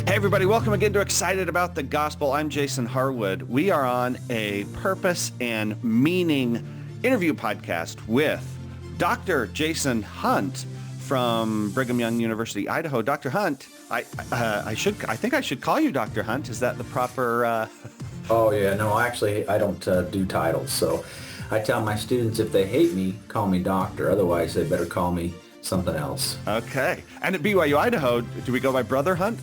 Hey, everybody, welcome again to Excited About the Gospel. I'm Jason Harwood. We are on a purpose and meaning interview podcast with Dr. Jason Hunt from Brigham Young University, Idaho. Dr. Hunt, I think I should call you Dr. Hunt. Is that the proper? Oh yeah, no, actually I don't do titles. So I tell my students if they hate me, call me doctor. Otherwise, they better call me something else. Okay. And at BYU, Idaho, do we go by Brother Hunt?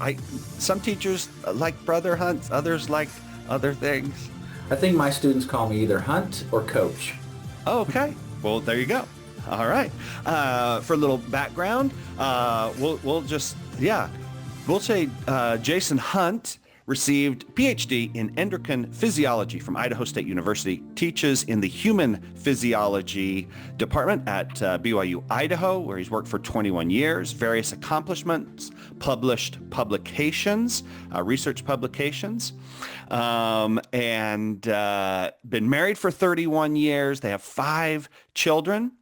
Some teachers like Brother Hunt, others like other things. I think my students call me either Hunt or Coach. Okay. Well, there you go. All right. For a little background, we'll say Jason Hunt received PhD in endocrine physiology from Idaho State University, teaches in the human physiology department at BYU, Idaho, where he's worked for 21 years, various accomplishments, published publications, research publications, and been married for 31 years. They have 5 children.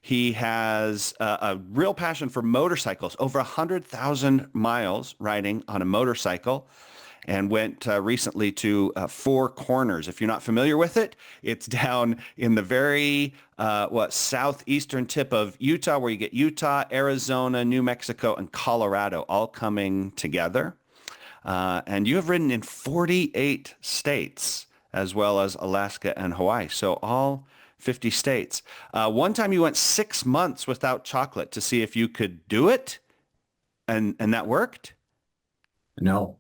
He has a real passion for motorcycles, over 100,000 miles riding on a motorcycle, and went recently to Four Corners. If you're not familiar with it, it's down in the very southeastern tip of Utah, where you get Utah, Arizona, New Mexico, and Colorado all coming together. And you have ridden in 48 states, as well as Alaska and Hawaii. So all 50 states. One time you went 6 months without chocolate to see if you could do it, and that worked? No,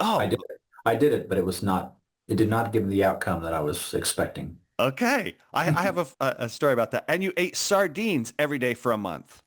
Oh, I did it, but it did not give the outcome that I was expecting. okay. I have a story about that. And you ate sardines every day for a month.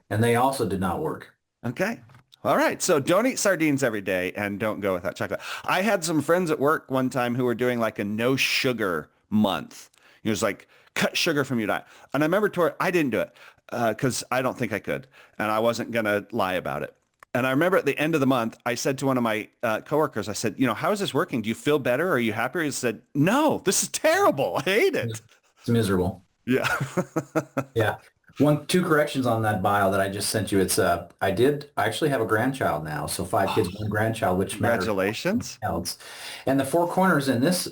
And they also did not work. Okay. All right. So don't eat sardines every day and don't go without chocolate. I had some friends at work one time who were doing like a no sugar month. It was like, cut sugar from your diet. And I remember I didn't do it because I don't think I could. And I wasn't going to lie about it. And I remember at the end of the month, I said to one of my coworkers, I said, how is this working? Do you feel better? Are you happier? He said, no, this is terrible. I hate it. It's miserable. Yeah. Yeah. Two corrections on that bio that I just sent you. I actually have a grandchild now. So 5 kids, one grandchild, which Congratulations. matters. And the Four Corners in this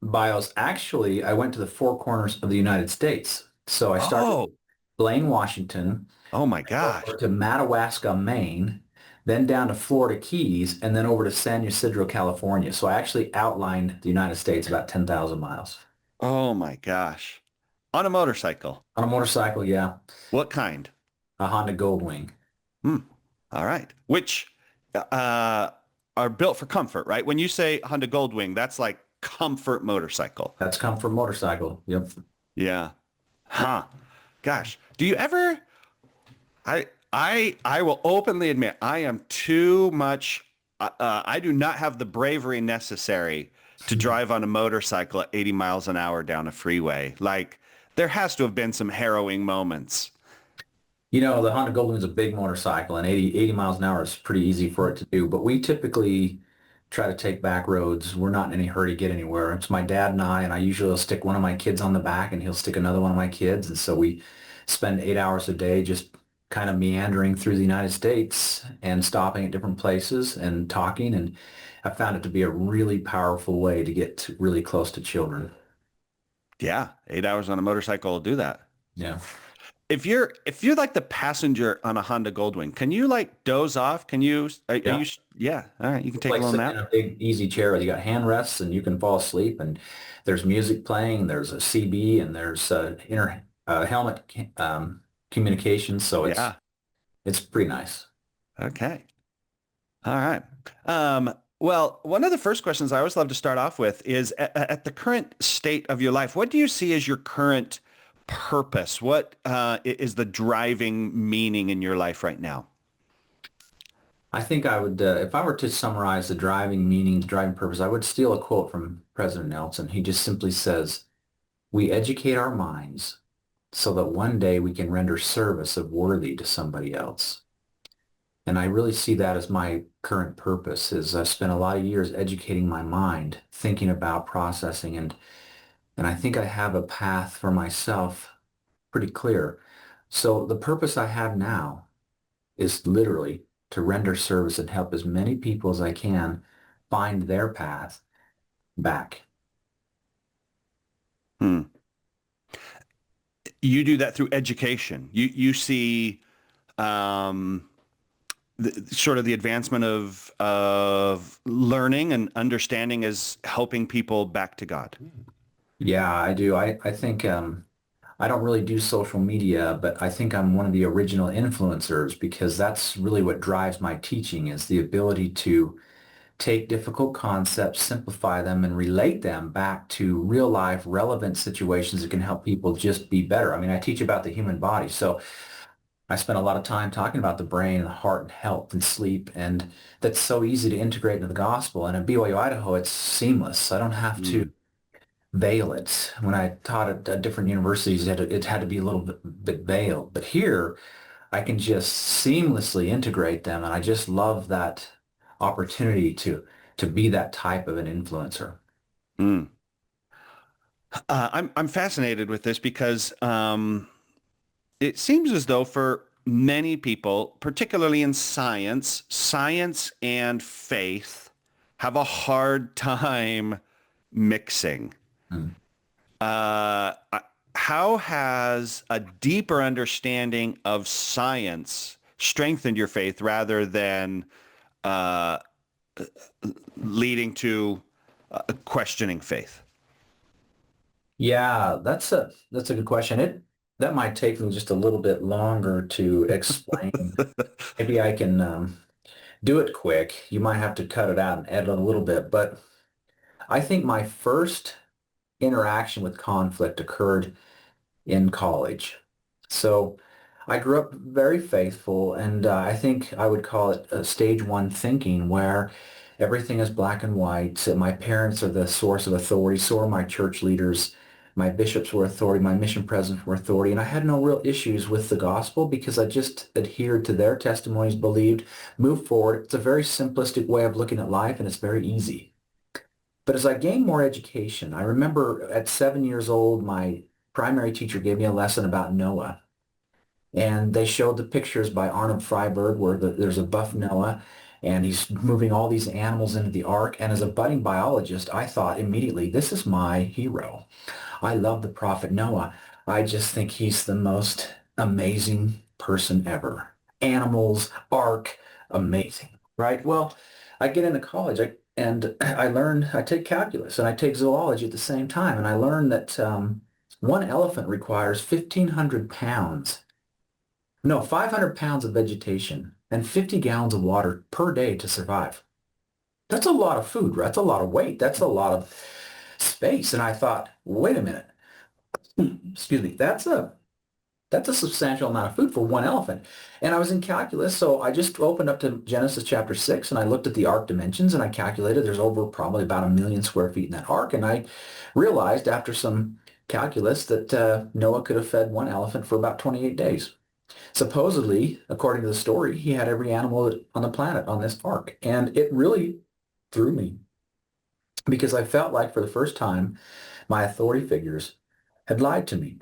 bios, actually, I went to the Four Corners of the United States. So I started in Blaine, Washington. Oh my gosh. Over to Madawaska, Maine, then down to Florida Keys, and then over to San Ysidro, California. So I actually outlined the United States about 10,000 miles. Oh my gosh. On a motorcycle. On a motorcycle, yeah. What kind? A Honda Goldwing. All right. Which are built for comfort, right? When you say Honda Goldwing, that's like comfort motorcycle. That's comfort motorcycle. Yep. Yeah. Huh. Gosh. Do you ever... I will openly admit I am too much. I do not have the bravery necessary to drive on a motorcycle at 80 miles an hour down a freeway. Like, there has to have been some harrowing moments. The Honda Goldwing is a big motorcycle, and 80 miles an hour is pretty easy for it to do. But we typically try to take back roads. We're not in any hurry to get anywhere. It's my dad and I usually will stick one of my kids on the back, and he'll stick another one of my kids. And so we spend 8 hours a day just kind of meandering through the United States and stopping at different places and talking. And I found it to be a really powerful way to get really close to children. Yeah, 8 hours on a motorcycle will do that. Yeah. If you're like the passenger on a Honda Goldwing, can you like doze off? Can you? Yeah. All right. You can take a little nap. In a big easy chair. You got hand rests and you can fall asleep. And there's music playing. There's a CB and there's inner helmet communications. So it's pretty nice. Okay. All right. Well, one of the first questions I always love to start off with is at the current state of your life, what do you see as your current purpose? What is the driving meaning in your life right now? I think I would, if I were to summarize the driving meaning, the driving purpose, I would steal a quote from President Nelson. He just simply says, "We educate our minds so that one day we can render service of worthy to somebody else." And I really see that as my current purpose. Is I've spent a lot of years educating my mind, thinking about processing, and I think I have a path for myself pretty clear. So the purpose I have now is literally to render service and help as many people as I can find their path back. Hmm. You do that through education. You see um, sort of the advancement of learning and understanding as helping people back to God. Yeah, I do. I think I don't really do social media, but I think I'm one of the original influencers because that's really what drives my teaching is the ability to take difficult concepts, simplify them, and relate them back to real life relevant situations that can help people just be better. I mean, I teach about the human body, so I spent a lot of time talking about the brain and the heart and health and sleep, and that's so easy to integrate into the gospel. And at BYU, Idaho, it's seamless. I don't have to Mm, veil it. When I taught at different universities, it had to be a little bit veiled. But here, I can just seamlessly integrate them, and I just love that opportunity to be that type of an influencer. mm. I'm fascinated with this because it seems as though for many people, particularly in science, science and faith have a hard time mixing. Mm. Uh, how has a deeper understanding of science strengthened your faith rather than uh, leading to questioning faith? Yeah, that's a good question. It that might take me just a little bit longer to explain. Maybe I can do it quick. You might have to cut it out and edit a little bit, but I think my first interaction with conflict occurred in college. So I grew up very faithful, and I think I would call it stage one thinking, where everything is black and white. So my parents are the source of authority, so are my church leaders. My bishops were authority, my mission presidents were authority, and I had no real issues with the gospel because I just adhered to their testimonies, believed, moved forward. It's a very simplistic way of looking at life, and it's very easy. But as I gained more education, I remember at 7 years old, my primary teacher gave me a lesson about Noah. And they showed the pictures by Arnold Freiberg where there's a buff Noah and he's moving all these animals into the ark. And as a budding biologist, I thought immediately, this is my hero. I love the prophet Noah. I just think he's the most amazing person ever. Animals, ark, amazing, right? Well, I get into college and I learned, I take calculus and I take zoology at the same time. And I learned that one elephant requires 1,500 pounds, no, 500 pounds of vegetation and 50 gallons of water per day to survive. That's a lot of food, right? That's a lot of weight. That's a lot of space. And I thought, wait a minute. Excuse me. That's a substantial amount of food for one elephant. And I was in calculus, so I just opened up to Genesis chapter 6 and I looked at the ark dimensions and I calculated there's over probably about 1 million square feet in that ark. And I realized after some calculus that Noah could have fed one elephant for about 28 days. Supposedly, according to the story, he had every animal on the planet on this ark. And it really threw me because I felt like for the first time, my authority figures had lied to me.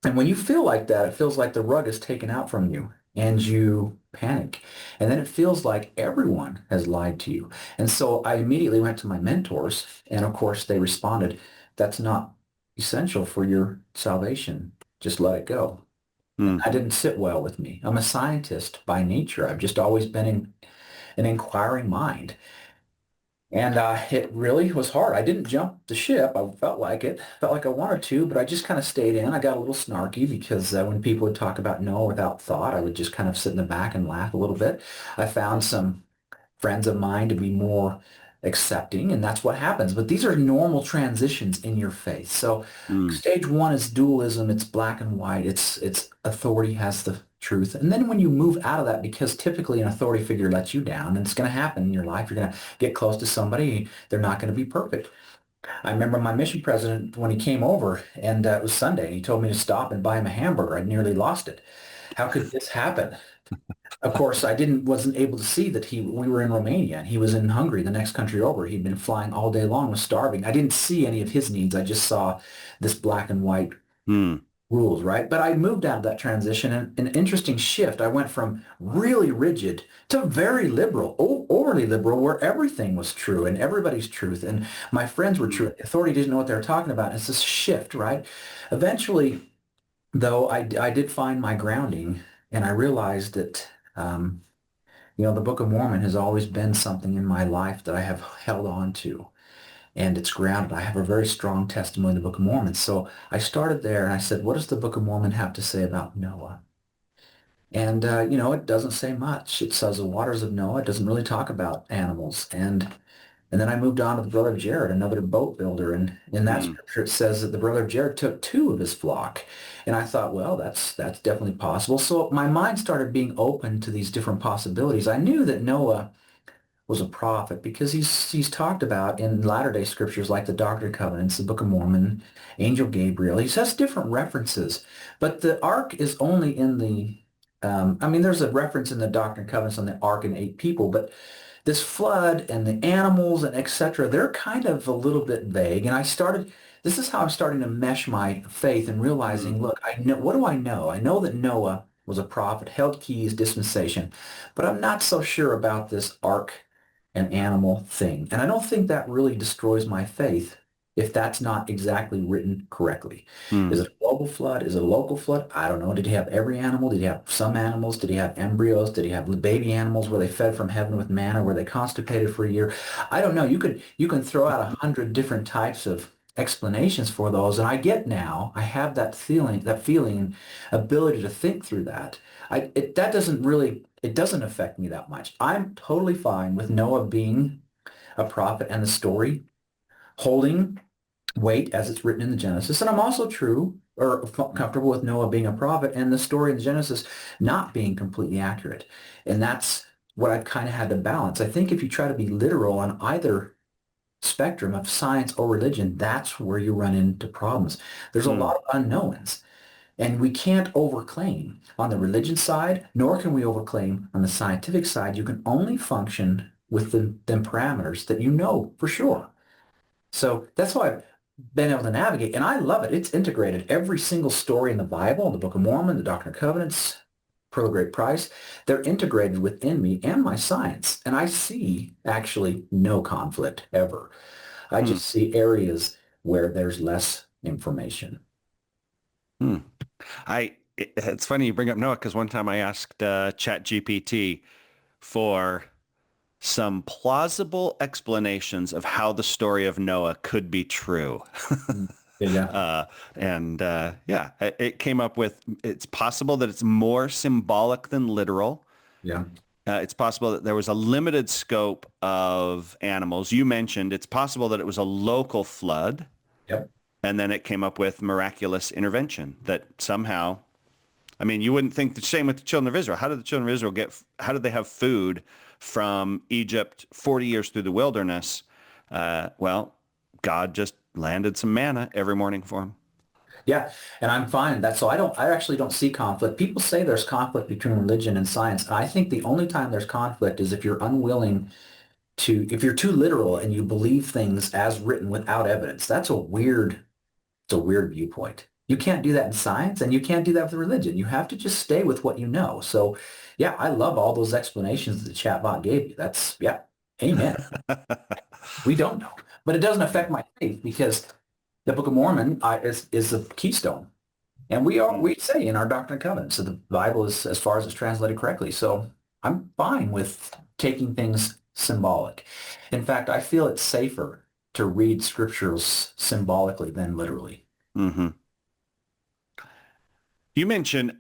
And when you feel like that, it feels like the rug is taken out from you and you panic. And then it feels like everyone has lied to you. And so I immediately went to my mentors. And of course, they responded, that's not essential for your salvation. Just let it go. Hmm. That didn't sit well with me. I'm a scientist by nature. I've just always been an inquiring mind. And it really was hard. I didn't jump the ship. I felt like I wanted to, but I just kind of stayed in. I got a little snarky because when people would talk about no without thought, I would just kind of sit in the back and laugh a little bit. I found some friends of mine to be more accepting, and that's what happens. But these are normal transitions in your faith. So Hmm. stage one is dualism. It's black and white. It's authority has the truth. And then when you move out of that, because typically an authority figure lets you down, and it's going to happen in your life, you're going to get close to somebody, they're not going to be perfect. I remember my mission president when he came over, and it was Sunday, and he told me to stop and buy him a hamburger. I nearly lost it. How could this happen? Of course, I wasn't able to see that we were in Romania and he was in Hungary, the next country over. He'd been flying all day long, was starving. I didn't see any of his needs. I just saw this black and white Hmm. rules, right? But I moved out of that transition and an interesting shift. I went from really rigid to very liberal, overly liberal, where everything was true and everybody's truth and my friends were Mm, true. Authority didn't know what they were talking about. It's this shift, right? Eventually, though, I did find my grounding and I realized that, the Book of Mormon has always been something in my life that I have held on to and it's grounded. I have a very strong testimony in the Book of Mormon. So I started there and I said, what does the Book of Mormon have to say about Noah? And, it doesn't say much. It says the waters of Noah. It doesn't really talk about animals. And then I moved on to the brother of Jared, another boat builder. And in that mm, scripture, it says that the brother of Jared took two of his flock. And I thought, well, that's definitely possible. So my mind started being open to these different possibilities. I knew that Noah was a prophet because he's talked about in Latter-day scriptures like the Doctrine and Covenants, the Book of Mormon, Angel Gabriel. He says different references, but the ark is only in the there's a reference in the Doctrine and Covenants on the ark and eight people, but this flood and the animals and etc., they're kind of a little bit vague. And this is how I'm starting to mesh my faith and mm, realizing, look, I know, what do I know? I know that Noah was a prophet, held keys, dispensation, but I'm not so sure about this ark and animal thing. And I don't think that really destroys my faith if that's not exactly written correctly. Is mm, it a global flood? Is it a local flood? I don't know. Did he have every animal? Did he have some animals? Did he have embryos? Did he have baby animals? Were they fed from heaven with manna? Were they constipated for a year? I don't know. You can throw out 100 different types of explanations for those. And I get now, I have that feeling, ability to think through that. That doesn't really, it doesn't affect me that much. I'm totally fine with Noah being a prophet and the story holding weight as it's written in the Genesis. And I'm also comfortable with Noah being a prophet and the story in Genesis not being completely accurate. And that's what I've kind of had to balance. I think if you try to be literal on either spectrum of science or religion, that's where you run into problems. There's a mm, lot of unknowns. And we can't overclaim on the religion side, nor can we overclaim on the scientific side. You can only function with them parameters that you know for sure. So that's why I've been able to navigate, and I love it. It's integrated. Every single story in the Bible, the Book of Mormon, the Doctrine and Covenants, Pearl of Great Price, they're integrated within me and my science. And I see actually no conflict ever. I mm, just see areas where there's less information. mm. It's funny you bring up Noah because one time I asked ChatGPT for some plausible explanations of how the story of Noah could be true. Mm. Yeah. And yeah, it came up with it's possible that it's more symbolic than literal. Yeah. It's possible that there was a limited scope of animals. You mentioned it's possible that it was a local flood, Yep. and then it came up with miraculous intervention that somehow, I mean, you wouldn't think the same with the children of Israel. How did the children of Israel how did they have food from Egypt 40 years through the wilderness? Well, God just landed some manna every morning for them. Yeah, and I'm fine. That's so I actually don't see conflict. People say there's conflict between religion and science, and I think the only time there's conflict is if you're unwilling if you're too literal and you believe things as written without evidence. It's a weird viewpoint. You can't do that in science and you can't do that with religion. You have to just stay with what you know. So yeah, I love all those explanations that the chatbot gave you. Yeah, amen. We don't know, but it doesn't affect my faith because the Book of Mormon is a keystone. And we say in our Doctrine and Covenants that the Bible is as far as it's translated correctly. So I'm fine with taking things symbolic. In fact, I feel it's safer to read scriptures symbolically than literally. Mm-hmm. You mentioned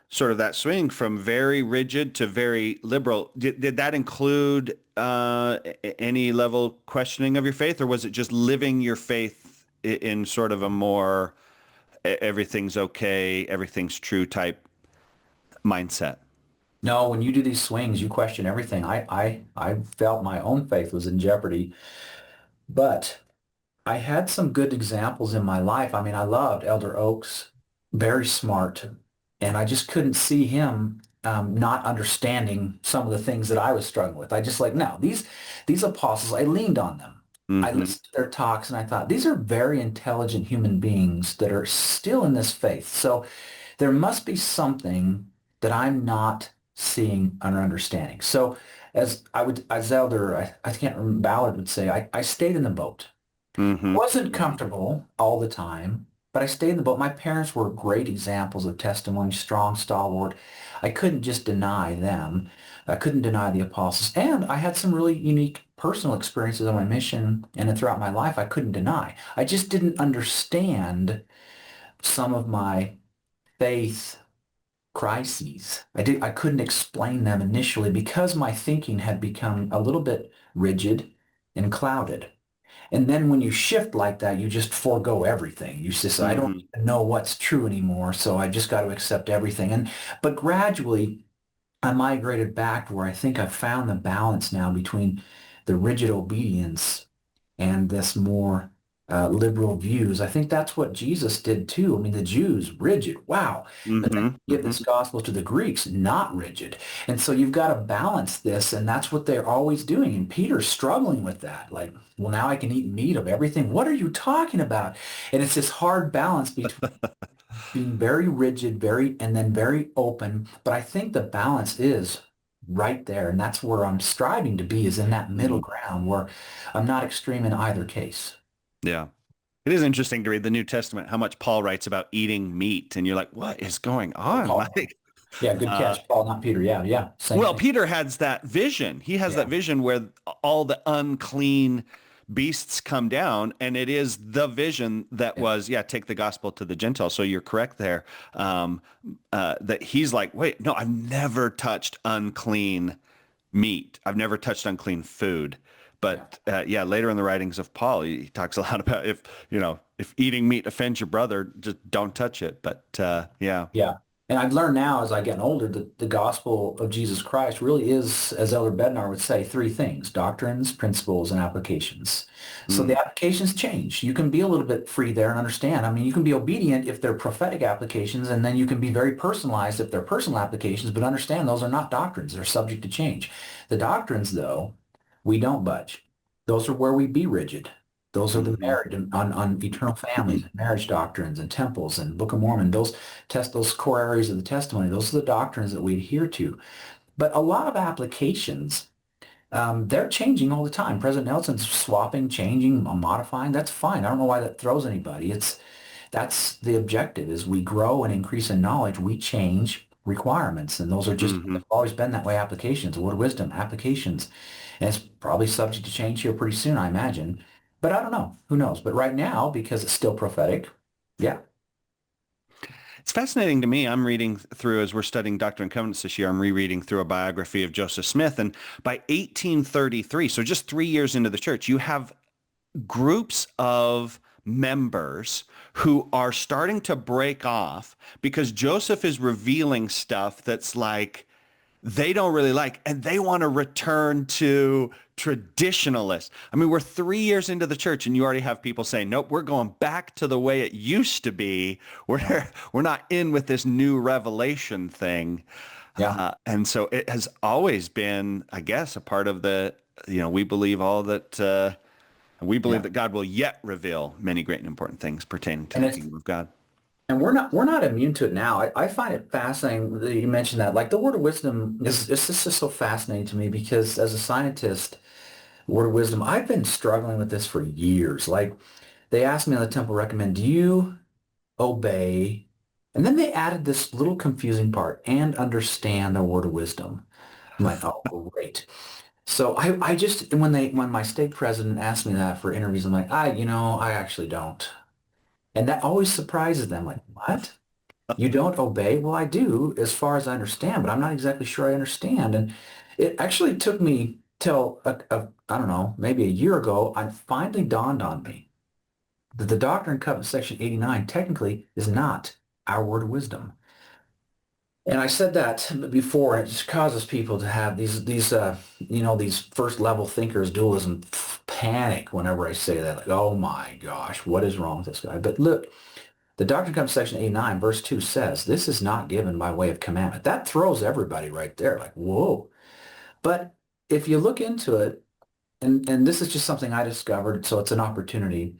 sort of that swing from very rigid to very liberal. Did that include any level questioning of your faith, or was it just living your faith in sort of a more everything's okay, everything's true type mindset? No, when you do these swings, you question everything. I felt my own faith was in jeopardy, but I had some good examples in my life. I mean, I loved Elder Oaks, very smart, and I just couldn't see him not understanding some of the things that I was struggling with. I just like, no, these apostles, I leaned on them. I Mm-hmm. listened to their talks and I thought, these are very intelligent human beings that are still in this faith. So there must be something that I'm not seeing or understanding. So as Elder, I can't remember, Ballard would say, I stayed in the boat. Mm-hmm. Wasn't Mm-hmm. comfortable all the time, but I stayed in the boat. My parents were great examples of testimony, strong, stalwart. I couldn't just deny them. I couldn't deny the apostles. And I had some really unique personal experiences on my mission and throughout my life I couldn't deny. I just didn't understand some of my faith crises. I couldn't explain them initially because my thinking had become a little bit rigid and clouded. And then when you shift like that, you just forego everything. You just, I don't Mm-hmm. even know what's true anymore, so I just got to accept everything. But gradually, I migrated back to where I think I've found the balance now between the rigid obedience and this more liberal views. I think that's what Jesus did too. I mean, the Jews, rigid, wow. But then Mm-hmm. you give Mm-hmm. this gospel to the Greeks, not rigid. And so you've got to balance this, and that's what they're always doing. And Peter's struggling with that. Like, well, now I can eat meat of everything. What are you talking about? And it's this hard balance between being very rigid, and then very open. But I think the balance is right there. And that's where I'm striving to be, is in that middle Mm-hmm. ground where I'm not extreme in either case. Yeah. It is interesting to read the New Testament, how much Paul writes about eating meat. And you're like, what is going Oh, on? Paul. Like, Yeah, good uh, catch, Paul, not Peter. Yeah, yeah, same well, thing. Peter has that vision. He has that Yeah, vision where all the unclean beasts come down, and it is the vision that yeah, was, yeah, take the gospel to the Gentiles. So you're correct there. That he's like, wait, no, I've never touched unclean meat. I've never touched unclean food. yeah. But yeah, later in the writings of Paul, he talks a lot about if eating meat offends your brother, just don't touch it. But yeah. Yeah. And I've learned now as I get older that the gospel of Jesus Christ really is, as Elder Bednar would say, three things: doctrines, principles, and applications. So Mm, the applications change. You can be a little bit free there and understand. I mean, you can be obedient if they're prophetic applications, and then you can be very personalized if they're personal applications, but understand those are not doctrines. They're subject to change. The doctrines, though, we don't budge. Those are where we be rigid. Those are the mhm, marriage on eternal families, and marriage doctrines, and temples, and Book of Mormon. Those core areas of the testimony. Those are the doctrines that we adhere to. But a lot of applications, they're changing all the time. President Nelson's swapping, changing, modifying. That's fine. I don't know why that throws anybody. That's the objective: is we grow and increase in knowledge. We change requirements, and those are just mhm. they've always been that way. Applications, word of wisdom, applications, and it's probably subject to change here pretty soon, I imagine. But I don't know. Who knows? But right now, because it's still prophetic, yeah, It's fascinating to me. I'm reading through, as we're studying Doctrine and Covenants this year, I'm rereading through a biography of Joseph Smith. And by 1833, so just 3 years into the church, you have groups of members who are starting to break off because Joseph is revealing stuff that's like, they don't really like, and they want to return to traditionalists. I mean, we're 3 years into the church and you already have people saying, nope, we're going back to the way it used to be. yeah, We're not in with this new revelation thing. yeah, And so it has always been, I guess, a part of we believe we believe yeah. that God will yet reveal many great and important things pertaining to And the it's kingdom of God. and we're not immune to it now. I find it fascinating that you mentioned that. Like the word of wisdom is it's just so fascinating to me because as a scientist, word of wisdom, I've been struggling with this for years. Like they asked me on the temple recommend, do you obey? And then they added this little confusing part, and understand the word of wisdom. I'm like, oh, great. So I just when my state president asked me that for interviews, I'm like, I actually don't. And that always surprises them. Like, what? You don't obey? Well, I do, as far as I understand, but I'm not exactly sure I understand. And it actually took me till I don't know, maybe a year ago, it finally dawned on me that the Doctrine and Covenants section 89 technically is not our word of wisdom. And I said that before, and it just causes people to have these first level thinkers, dualism, panic whenever I say that. Like, oh my gosh, what is wrong with this guy? But look, the Doctrine and Covenants section 89, verse 2 says, this is not given by way of commandment. That throws everybody right there. Like, whoa. But if you look into it, and this is just something I discovered, so it's an opportunity.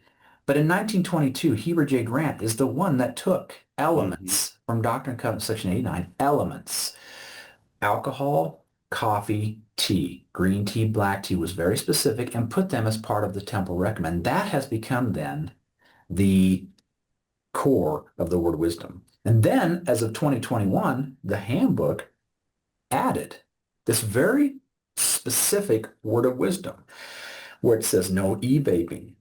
But in 1922, Heber J. Grant is the one that took Hmm. elements from Doctrine and Covenants, Section 89, elements, alcohol, coffee, tea, green tea, black tea was very specific, and put them as part of the temple recommend. That has become then the core of the word wisdom. And then, as of 2021, the handbook added this very specific word of wisdom where it says no e-vaping,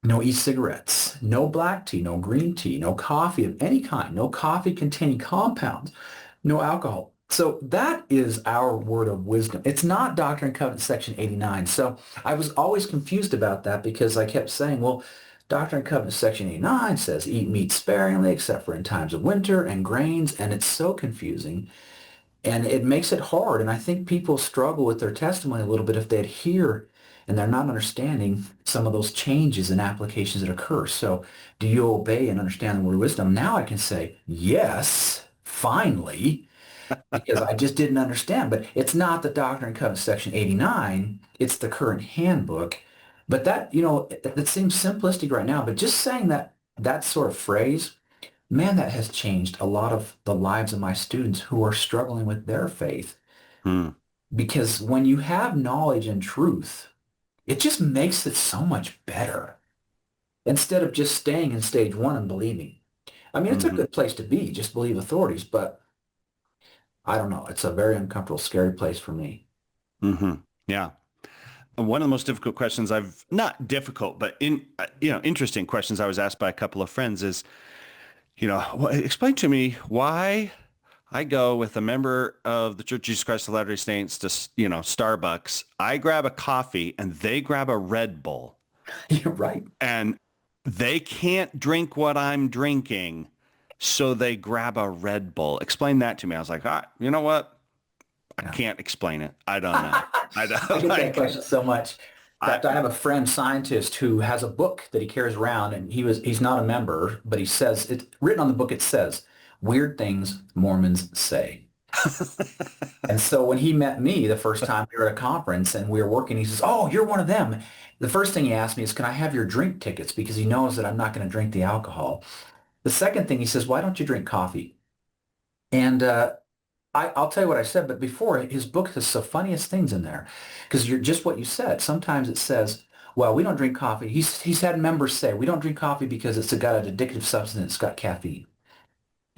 no e-cigarettes, no black tea, no green tea, no coffee of any kind, no coffee containing compounds, no alcohol. So that is our word of wisdom. It's not Doctrine and Covenants Section 89. So I was always confused about that because I kept saying, well, Doctrine and Covenants Section 89 says eat meat sparingly except for in times of winter and grains, and it's so confusing. And it makes it hard. And I think people struggle with their testimony a little bit if they adhere and they're not understanding some of those changes and applications that occur. So do you obey and understand the word of wisdom? Now I can say, yes, finally, because I just didn't understand. But it's not the Doctrine and Covenants Section 89. It's the current handbook. But that, it seems simplistic right now. But just saying that sort of phrase, man, that has changed a lot of the lives of my students who are struggling with their faith. Mm. Because when you have knowledge and truth, it just makes it so much better instead of just staying in stage one and believing. I mean, it's a Hmm. good place to be, just believe authorities, but I don't know. It's a very uncomfortable, scary place for me. Hmm. Yeah. One of the most difficult questions not difficult, but interesting questions I was asked by a couple of friends is, explain to me why I go with a member of the Church of Jesus Christ of Latter-day Saints to, Starbucks. I grab a coffee and they grab a Red Bull You're right. and they can't drink what I'm drinking. So they grab a Red Bull. Explain that to me. I was like, you know what? I Yeah. can't explain it. I don't know. I I don't get that like, question so much. In I, fact, I have a friend scientist who has a book that he carries around and he's not a member, but he says it's written on the book. It says weird things Mormons say. And so when he met me the first time we were at a conference and we were working, he says, "Oh, you're one of them." The first thing he asked me is, "Can I have your drink tickets?" Because he knows that I'm not going to drink the alcohol. The second thing he says, "Why don't you drink coffee?" And I'll tell you what I said, but before his book has the funniest things in there because you're just what you said. Sometimes it says, "Well, we don't drink coffee." He's had members say, "We don't drink coffee because it's got an addictive substance. It's got caffeine."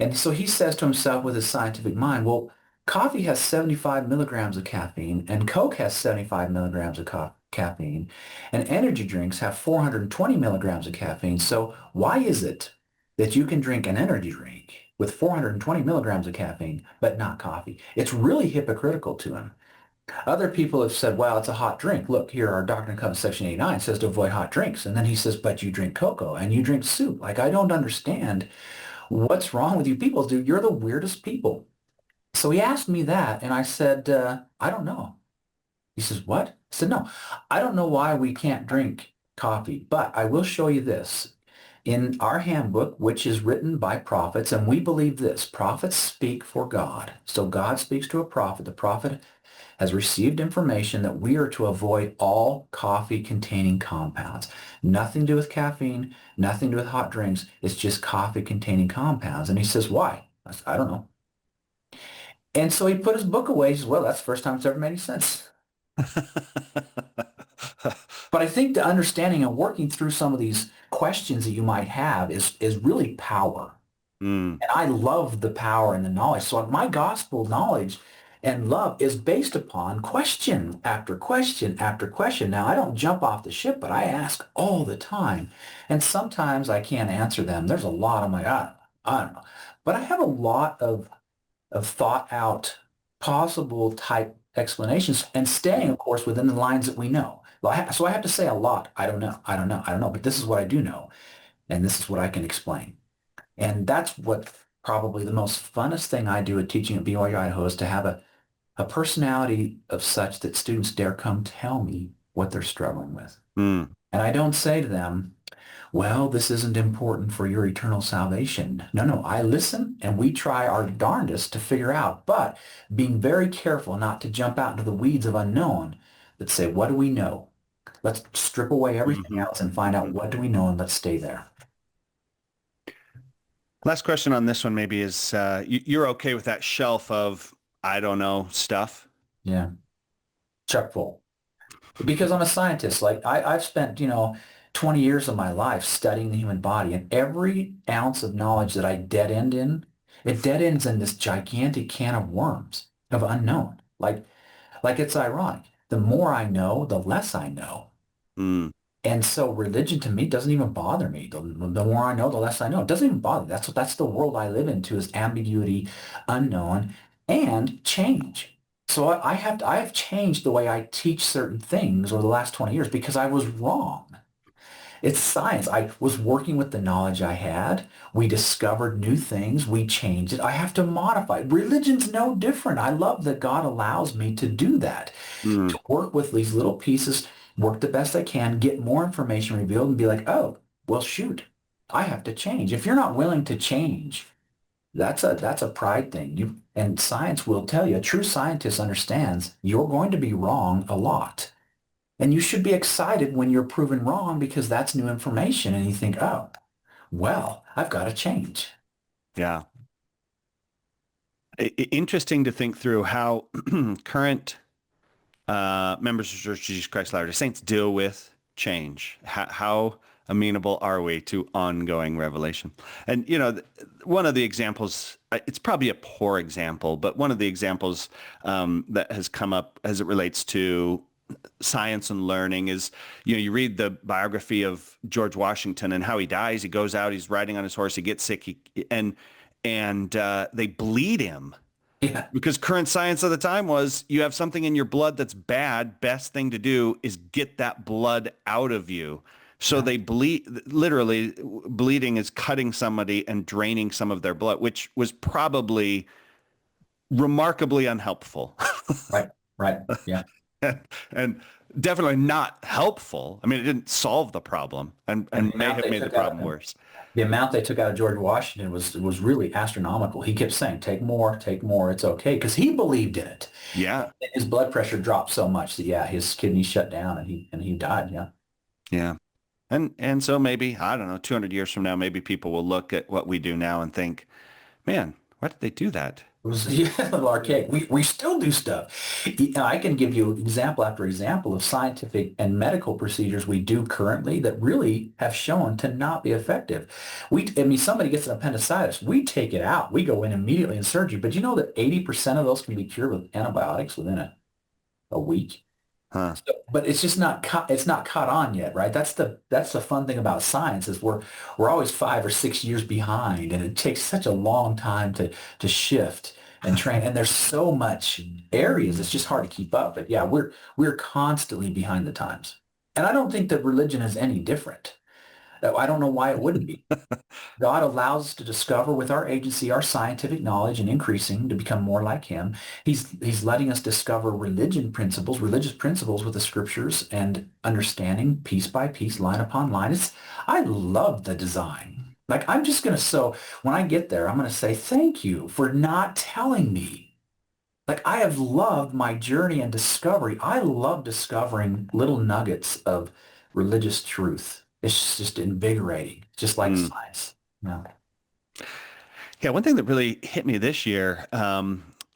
And so he says to himself with his scientific mind, well, coffee has 75 milligrams of caffeine and Coke has 75 milligrams of caffeine and energy drinks have 420 milligrams of caffeine. So why is it that you can drink an energy drink with 420 milligrams of caffeine, but not coffee? It's really hypocritical to him. Other people have said, well, it's a hot drink. Look, here, our Doctrine and Covenants Section 89 says to avoid hot drinks. And then he says, but you drink cocoa and you drink soup. Like, I don't understand what's wrong with you people, dude? You're the weirdest people. So he asked me that, and I said, I don't know. He says, what? I said, no, I don't know why we can't drink coffee, but I will show you this. In our handbook, which is written by prophets, and we believe this, prophets speak for God. So God speaks to a prophet. The prophet has received information that we are to avoid all coffee-containing compounds. Nothing to do with caffeine, nothing to do with hot drinks. It's just coffee-containing compounds. And he says, why? I said, I don't know. And so he put his book away. He says, well, that's the first time it's ever made any sense. But I think the understanding and working through some of these questions that you might have is really power. Mm, And I love the power and the knowledge. So my gospel knowledge and love is based upon question after question after question. Now, I don't jump off the ship, but I ask all the time. And sometimes I can't answer them. There's a lot of I don't know. But I have a lot of thought out possible type explanations and staying, of course, within the lines that we know. Well, so I have to say a lot. I don't know. I don't know. I don't know. But this is what I do know. And this is what I can explain. And that's what probably the most funnest thing I do at teaching at BYU Idaho is to have a personality of such that students dare come tell me what they're struggling with. mm, And I don't say to them, well, this isn't important for your eternal salvation. No, no, I listen and we try our darndest to figure out, but being very careful not to jump out into the weeds of unknown that say, what do we know? Let's strip away everything Hmm. else and find out Hmm. what do we know and let's stay there. Last question on this one maybe is, you're okay with that shelf of, I don't know, stuff? Yeah. Chuck full. Because I'm a scientist. Like I've spent, 20 years of my life studying the human body, and every ounce of knowledge that I dead end in, it dead ends in this gigantic can of worms of unknown. Like it's ironic. The more I know, the less I know. Mm, And so religion to me doesn't even bother me. The more I know, the less I know. It doesn't even bother me. That's the world I live into is ambiguity, unknown, and change. So I have changed the way I teach certain things over the last 20 years because I was wrong. It's science. I was working with the knowledge I had. We discovered new things. We changed it. I have to modify. Religion's no different. I love that God allows me to do that, mm, to work with these little pieces, work the best I can, get more information revealed and be like, oh, well, shoot, I have to change. If you're not willing to change, that's a pride thing. And science will tell you, a true scientist understands you're going to be wrong a lot. And you should be excited when you're proven wrong because that's new information and you think, oh, well, I've got to change. yeah. Interesting to think through how current members of Church of Jesus Christ Latter-day Saints deal with change. How amenable are we to ongoing revelation? And, one of the examples, it's probably a poor example, but one of the examples that has come up as it relates to science and learning is, you read the biography of George Washington and how he dies. He goes out, he's riding on his horse, he gets sick, and they bleed him Yeah. because current science at the time was you have something in your blood that's bad. Best thing to do is get that blood out of you. So Yeah. they bleed, literally bleeding is cutting somebody and draining some of their blood, which was probably remarkably unhelpful. Right. Right. Yeah. And definitely not helpful. I mean, it didn't solve the problem And and may have made the problem worse. the amount they took out of George Washington was really astronomical. He kept saying, take more, it's okay," because he believed in it. Yeah. His blood pressure dropped so much that yeah, his kidneys shut down and he died. Yeah. Yeah. And so maybe, I don't know, 200 years from now, maybe people will look at what we do now and think, man, why did they do that? It was yeah, a little archaic. We still do stuff. I can give you example after example of scientific and medical procedures we do currently that really have shown to not be effective. I mean, somebody gets an appendicitis, we take it out. We go in immediately in surgery. But you know that 80% of those can be cured with antibiotics within a week? Huh. But it's just it's not caught on yet, right? That's the fun thing about science is we're always 5 or 6 years behind, and it takes such a long time to shift and train. And there's so much areas it's just hard to keep up. But yeah, we're constantly behind the times, and I don't think that religion is any different. I don't know why it wouldn't be. God allows us to discover with our agency, our scientific knowledge and increasing to become more like him. He's letting us discover religious principles with the scriptures and understanding piece by piece, line upon line. I love the design. Like I'm just going to, so when I get there, I'm going to say, thank you for not telling me. Like I have loved my journey and discovery. I love discovering little nuggets of religious truth. It's just invigorating, just like Mm. science. No. Yeah, one thing that really hit me this year,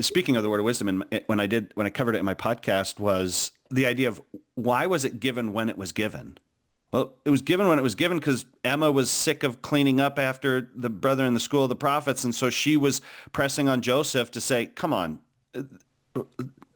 speaking of the word of wisdom, and when I covered it in my podcast, was the idea of why was it given when it was given? Well, it was given when it was given because Emma was sick of cleaning up after the brother in the school of the prophets, and so she was pressing on Joseph to say, "Come on,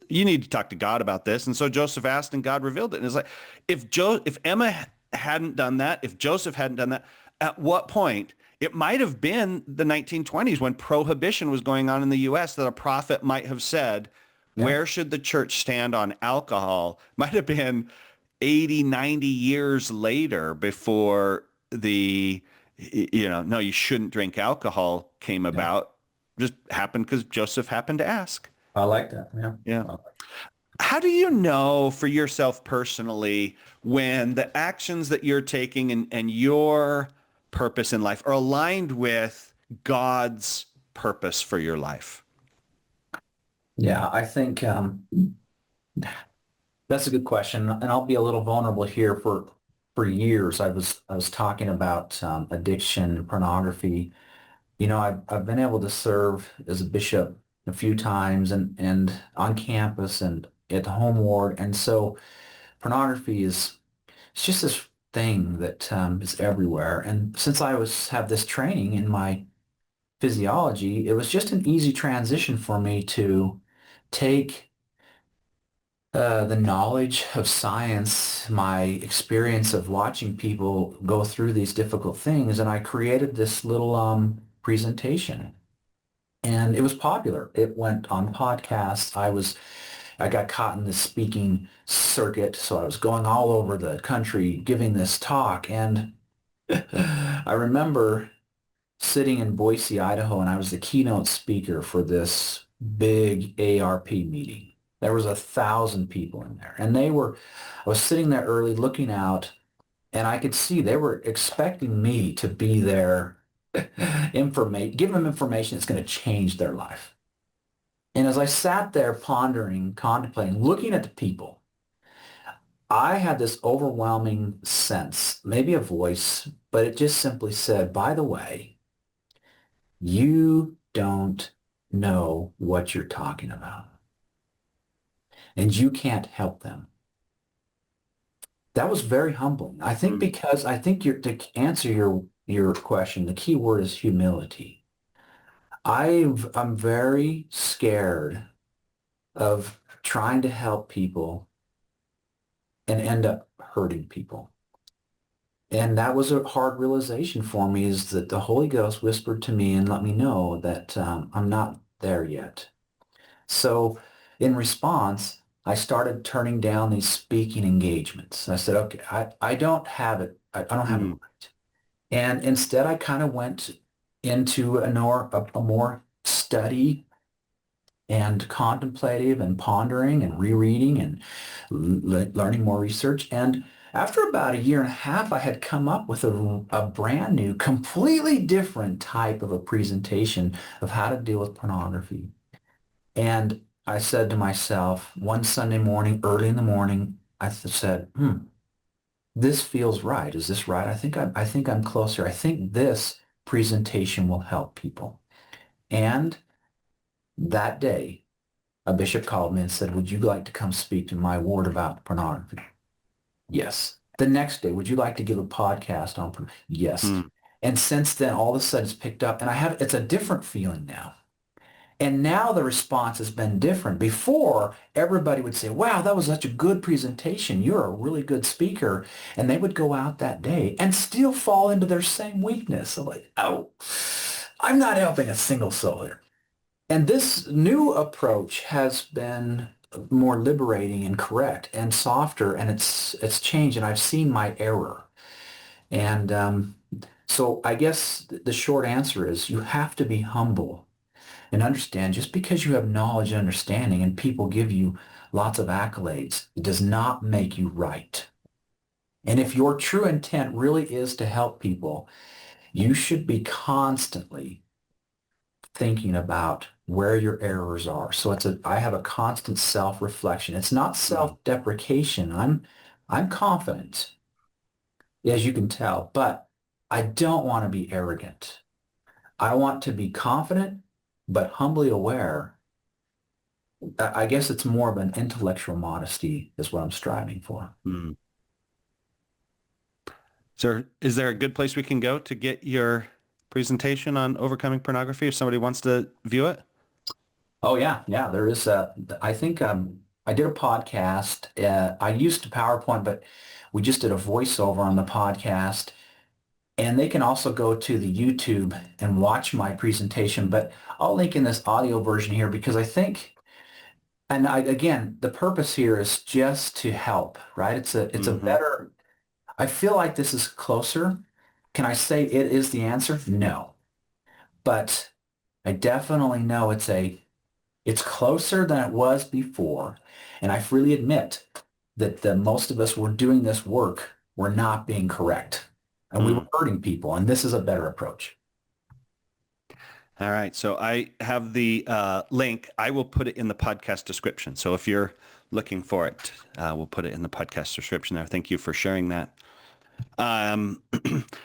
you need to talk to God about this." And so Joseph asked, and God revealed it. And it's like, if Emma hadn't done that, if Joseph hadn't done that, at what point? It might have been the 1920s when prohibition was going on in the U.S. that a prophet might have said, Yeah. where should the church stand on alcohol? Might have been 80, 90 years later before no, you shouldn't drink alcohol came Yeah. about. Just happened because Joseph happened to ask. I like that. Yeah. Yeah. How do you know for yourself personally when the actions that you're taking and your purpose in life are aligned with God's purpose for your life? Yeah. I think That's a good question, and I'll be a little vulnerable here. For years, I was talking about addiction and pornography. I've been able to serve as a bishop a few times, and on campus and at the home ward, and so pornography is it's just this thing that is everywhere. And since I was have this training in my physiology, it was just an easy transition for me to take the knowledge of science, my experience of watching people go through these difficult things, and I created this little presentation. And it was popular. It went on podcasts. I got caught in the speaking circuit, so I was going all over the country giving this talk. And I remember sitting in Boise, Idaho, and I was the keynote speaker for this big ARP meeting. There was 1,000 people in there, and I was sitting there early looking out, and I could see they were expecting me to be there, give them information that's going to change their life. And as I sat there pondering, contemplating, looking at the people, I had this overwhelming sense, maybe a voice, but it just simply said, by the way, you don't know what you're talking about, and you can't help them. That was very humbling. I think Mm, because I think to answer your question, the key word is humility. I'm very scared of trying to help people and end up hurting people. And that was a hard realization for me, is that the Holy Ghost whispered to me and let me know that I'm not there yet. So in response, I started turning down these speaking engagements. I said, okay, I don't have it. I don't have it mm, right. And instead, I kind of went into a more study and contemplative and pondering and rereading and learning more research. And after about a year and a half, I had come up with a brand new, completely different type of a presentation of how to deal with pornography. And I said to myself one Sunday morning, early in the morning, said, this feels right. Is this right? I think I'm closer. I think this presentation will help people. And that day, a bishop called me and said, would you like to come speak to my ward about pornography? Yes. The next day, would you like to give a podcast on pornography? Yes. mm, And since then, all of a sudden it's picked up, and it's a different feeling now. And now the response has been different. Before, everybody would say, wow, that was such a good presentation. You're a really good speaker. And they would go out that day and still fall into their same weakness. So like, oh, I'm not helping a single soul here. And this new approach has been more liberating and correct and softer, and it's changed, and I've seen my error. And so I guess the short answer is you have to be humble and understand, just because you have knowledge and understanding and people give you lots of accolades, it does not make you right. And if your true intent really is to help people, you should be constantly thinking about where your errors are. So I have a constant self-reflection. It's not mm, self-deprecation. I'm confident, as you can tell, but I don't want to be arrogant. I want to be confident, but humbly aware. I guess it's more of an intellectual modesty is what I'm striving for. mm. Is there a good place we can go to get your presentation on overcoming pornography if somebody wants to view it? Oh yeah, yeah. There is I think I did a podcast. I used PowerPoint, but we just did a voiceover on the podcast. And they can also go to the YouTube and watch my presentation. But I'll link in this audio version here because I think, again, the purpose here is just to help, right? It's a Hmm. better. I feel like this is closer. Can I say it is the answer? No, but I definitely know it's closer than it was before. And I freely admit that most of us were doing this work were not being correct. And we were Mm. hurting people. And this is a better approach. All right. So I have the link. I will put it in the podcast description. So if you're looking for it. We'll put it in the podcast description there. Thank you for sharing that. Um,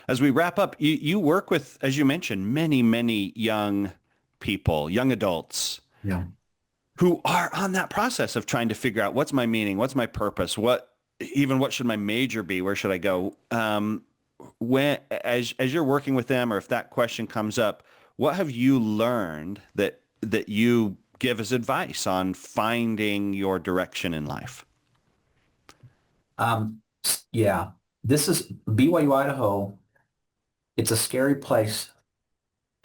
as we wrap up, you work with, as you mentioned, many, many young people, young adults Yeah. who are on that process of trying to figure out what's my meaning, what's my purpose, what should my major be, where should I go? When as you're working with them, or if that question comes up, what have you learned that you give as advice on finding your direction in life? Yeah. This is BYU, Idaho. It's a scary place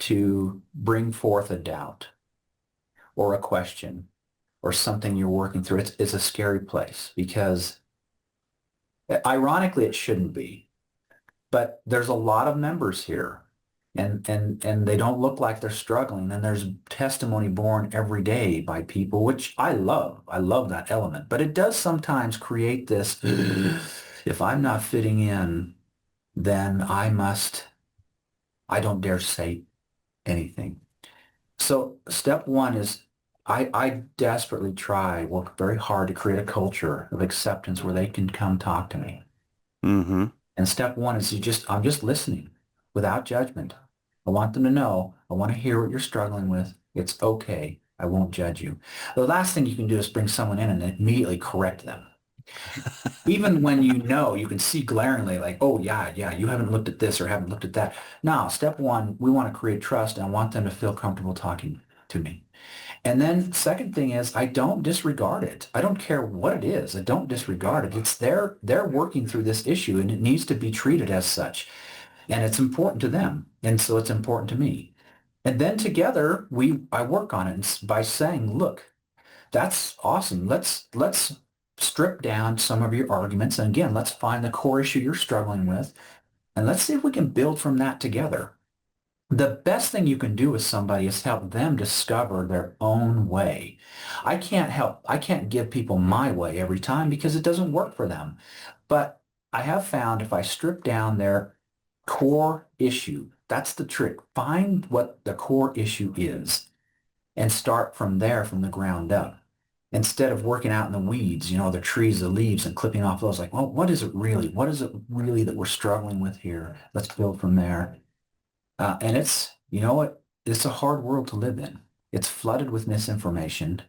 to bring forth a doubt or a question or something you're working through. It's a scary place because ironically, it shouldn't be, but there's a lot of members here and they don't look like they're struggling. And there's testimony born every day by people, which I love. I love that element, but it does sometimes create this, if I'm not fitting in, then I don't dare say anything. So step one is I desperately work very hard to create a culture of acceptance where they can come talk to me. Mm-hmm. And step one is I'm just listening without judgment. I want them to know, I want to hear what you're struggling with. It's okay. I won't judge you. The last thing you can do is bring someone in and immediately correct them. Even when you can see glaringly like, oh yeah, you haven't looked at this or haven't looked at that. Now, step one, we want to create trust and I want them to feel comfortable talking to me. And then second thing is I don't disregard it. I don't care what it is. I don't disregard it. It's they're working through this issue and it needs to be treated as such. And it's important to them. And so it's important to me. And then together I work on it by saying, look, that's awesome. Let's strip down some of your arguments. And again, let's find the core issue you're struggling with. And let's see if we can build from that together. The best thing you can do with somebody is help them discover their own way. I can't give people my way every time because it doesn't work for them. But I have found if I strip down their core issue, that's the trick. Find what the core issue is and start from there from the ground up. Instead of working out in the weeds, the trees, the leaves, and clipping off those like, well, what is it really? What is it really that we're struggling with here? Let's build from there. And you know what? It's a hard world to live in. It's flooded with misinformation.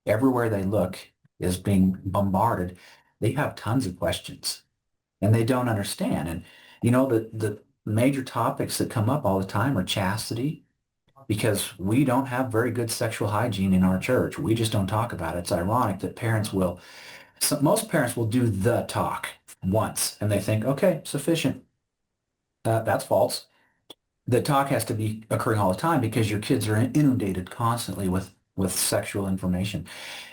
Everywhere they look is being bombarded. They have tons of questions and they don't understand. And the major topics that come up all the time are chastity, because we don't have very good sexual hygiene in our church. We just don't talk about it. It's ironic that most parents will do the talk once and they think, okay, sufficient. That's false. The talk has to be occurring all the time because your kids are inundated constantly with sexual information.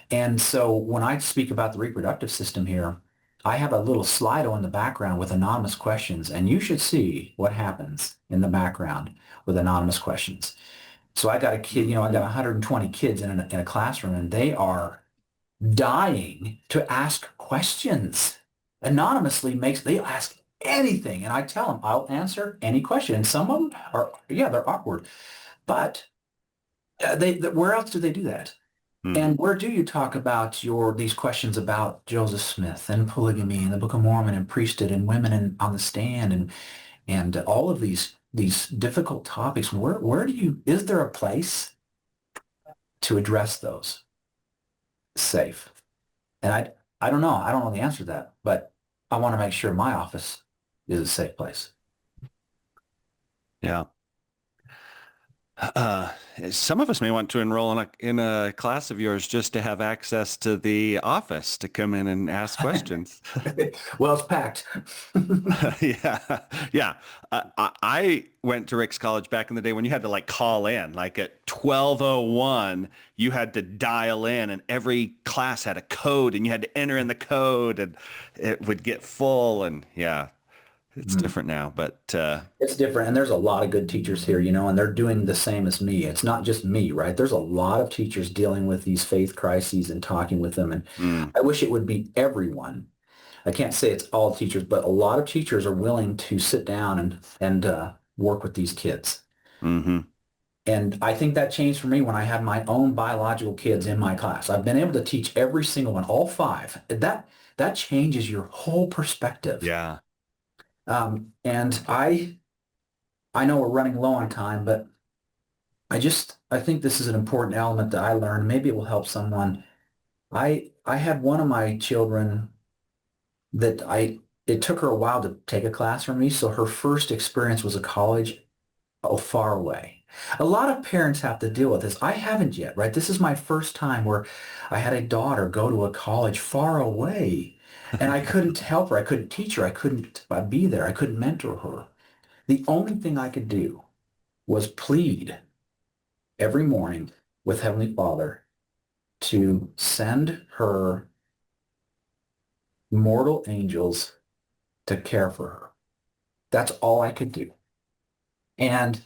And so when I speak about the reproductive system here, I have a little Slido in the background with anonymous questions, and you should see what happens in the background with anonymous questions. So I got a kid, I got 120 kids in a classroom, and they are dying to ask questions. Anonymously they ask anything, and I tell them I'll answer any question. And some of them they're awkward, but where else do they do that? Hmm. And where do you talk about these questions about Joseph Smith and polygamy and the Book of Mormon and priesthood and women on the stand and all of these difficult topics? Is there a place to address those safe? And I don't know. I don't know the answer to that, but I want to make sure my office is a safe place. Yeah. Uh, some of us may want to enroll in a class of yours just to have access to the office to come in and ask questions. Well, it's packed. Yeah. Yeah. I went to Rick's College back in the day when you had to call in, at 12:01, you had to dial in and every class had a code and you had to enter in the code and it would get full. And yeah, it's different now, but It's different. And there's a lot of good teachers here, and they're doing the same as me. It's not just me, right? There's a lot of teachers dealing with these faith crises and talking with them. And I wish it would be everyone. I can't say it's all teachers, but a lot of teachers are willing to sit down and work with these kids. mm-hmm. And I think that changed for me when I had my own biological kids in my class. I've been able to teach every single one, all five. That changes your whole perspective. Yeah. And I know we're running low on time, but I think this is an important element that I learned. Maybe it will help someone. I had one of my children that it took her a while to take a class from me. So her first experience was a college far away. A lot of parents have to deal with this. I haven't yet, right? This is my first time where I had a daughter go to a college far away and I couldn't help her. I couldn't teach her. I couldn't be there. I couldn't mentor her. The only thing I could do was plead every morning with Heavenly Father to send her mortal angels to care for her. That's all I could do. And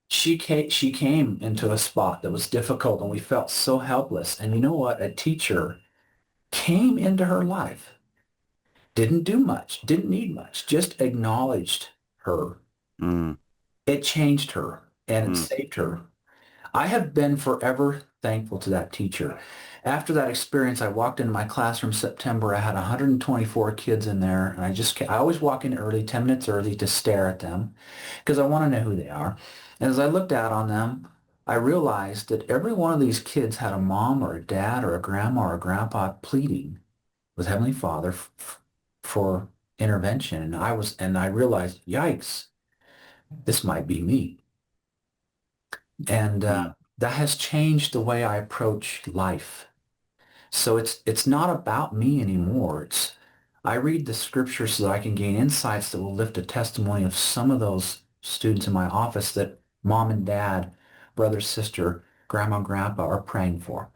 she came into a spot that was difficult and we felt so helpless. And you know what? A teacher came into her life, didn't do much, didn't need much, just acknowledged her. Mm, It changed her and it mm, saved her. I have been forever thankful to that teacher. After that experience, I walked into my classroom September. I had 124 kids in there, and I always walk in early, 10 minutes early to stare at them because I want to know who they are. And as I looked out on them, I realized that every one of these kids had a mom or a dad or a grandma or a grandpa pleading with Heavenly Father for intervention. And I realized, yikes, this might be me. And mm, that has changed the way I approach life. So it's not about me anymore. I read the scriptures so that I can gain insights that will lift a testimony of some of those students in my office that mom and dad, brother, sister, grandma, grandpa are praying for.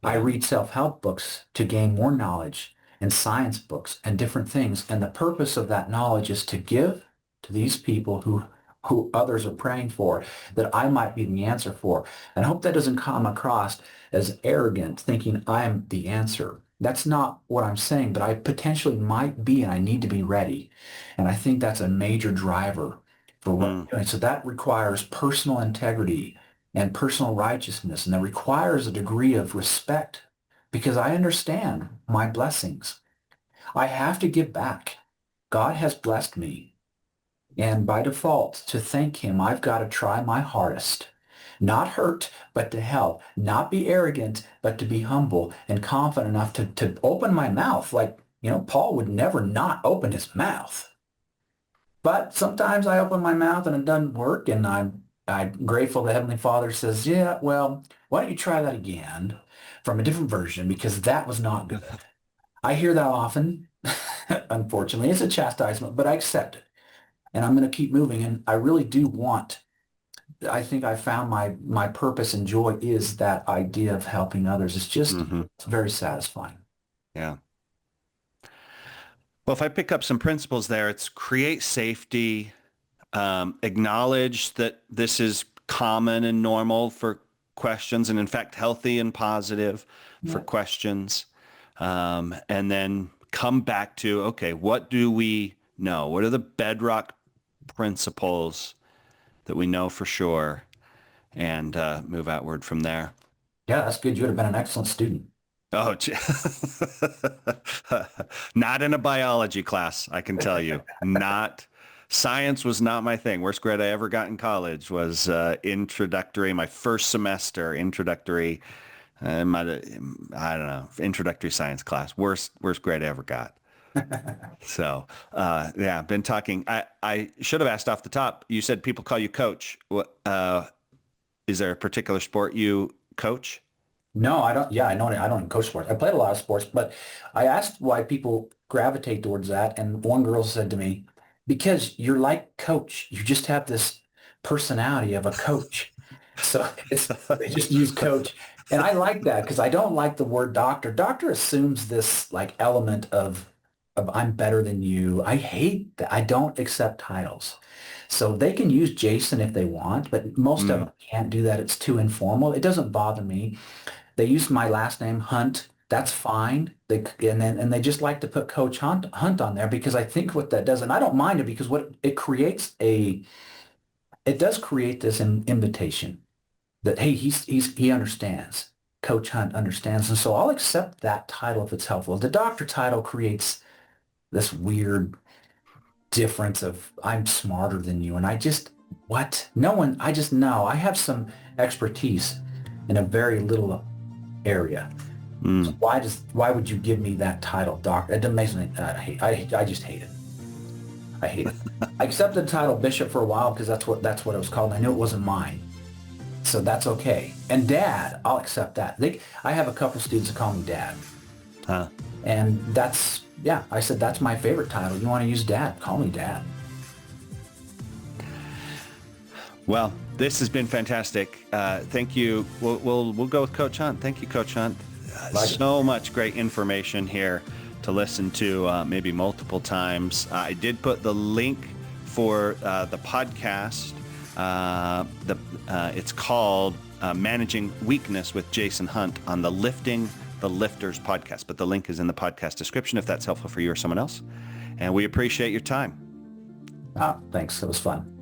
I yeah. read self-help books to gain more knowledge and science books and different things. And the purpose of that knowledge is to give to these people who others are praying for, that I might be the answer for. And I hope that doesn't come across as arrogant, thinking I'm the answer. That's not what I'm saying, but I potentially might be, and I need to be ready. And I think that's a major driver for what Mm, I'm doing. So that requires personal integrity and personal righteousness. And that requires a degree of respect because I understand my blessings. I have to give back. God has blessed me. And by default, to thank him, I've got to try my hardest. Not hurt, but to help. Not be arrogant, but to be humble and confident enough to open my mouth. Like, Paul would never not open his mouth. But sometimes I open my mouth and it doesn't work, and I'm grateful the Heavenly Father says, yeah, well, why don't you try that again from a different version because that was not good. I hear that often. Unfortunately, it's a chastisement, but I accept it. And I'm going to keep moving. And I really do I think I found my purpose and joy is that idea of helping others. hmm It's very satisfying. Yeah. Well, if I pick up some principles there, it's create safety, acknowledge that this is common and normal for questions, and in fact, healthy and positive for Yeah. questions. And then come back to, okay, what do we know? What are the bedrock principles that we know for sure? And move outward from there. Yeah, that's good. You would have been an excellent student. Oh, not in a biology class, I can tell you. Not science was not my thing. Worst grade I ever got in college was introductory, my first semester introductory, I don't know, introductory science class. Worst grade I ever got. So, yeah, been talking. I should have asked off the top. You said people call you coach. What, is there a particular sport you coach? No, I don't. Yeah, I know. I don't coach sports. I played a lot of sports, but I asked why people gravitate towards that. And one girl said to me, because you're like coach. You just have this personality of a coach. So they just use coach. And I like that because I don't like the word doctor. Doctor assumes this like element of I'm better than you. I hate that. I don't accept titles. So they can use Jason if they want, but most of Mm, them can't do that. It's too informal. It doesn't bother me. They use my last name, Hunt. That's fine. They just like to put Coach Hunt on there because I think what that does, and I don't mind it because what it creates it does create this invitation. that, hey, he understands. Coach Hunt understands. And so I'll accept that title if it's helpful. The doctor title creates this weird difference of I'm smarter than you. And what? No one, I just know I have some expertise in a very little area. So why would you give me that title, doctor? It doesn't make me, I just hate it. I hate it. I accepted the title bishop for a while because that's what it was called. I knew it wasn't mine. So that's okay. And dad, I'll accept that. I have a couple students that call me dad. Huh. And I said, that's my favorite title. You want to use dad? Call me dad. Well, this has been fantastic. Thank you. We'll go with Coach Hunt. Thank you, Coach Hunt. So much great information here to listen to maybe multiple times. I did put the link for the podcast. It's called Managing Weakness with Jason Hunt on the Lifting the Lifters podcast. But the link is in the podcast description if that's helpful for you or someone else. And we appreciate your time. Thanks. It was fun.